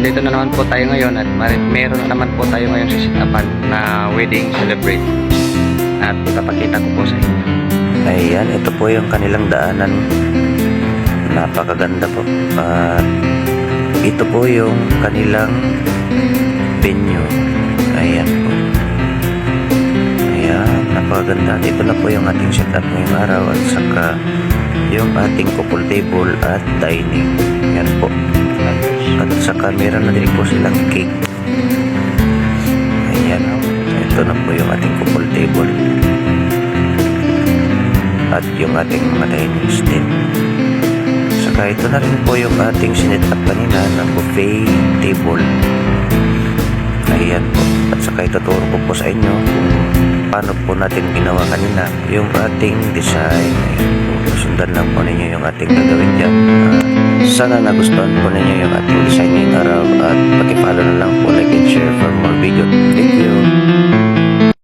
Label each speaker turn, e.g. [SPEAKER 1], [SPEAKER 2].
[SPEAKER 1] nandito na naman po tayo ngayon at meron na naman po tayo ngayon sisitapan na wedding celebrate. At ipapakita ko po sa inyo.
[SPEAKER 2] Ayan, ito po yung kanilang daanan. Napakaganda po. At ito po yung kanilang venue. Ayan po. Ayan, napakaganda. Ito na po yung ating setup ngayong araw at saka yung ating couple table at dining. Ayan po. At saka meron na din po silang cake. Ayan. Ito na po yung ating couple table. At yung ating mga dining stand. Saka ito na rin po yung ating sinetap kanina ng buffet table. Ayan po. At saka ituturo ko po sa inyo kung paano po natin ginawa kanina yung ating design. Ayan po. Sundan lang po ninyo yung ating gagawin dyan. Sana nagustuhan po ninyo yung ating design ngayong araw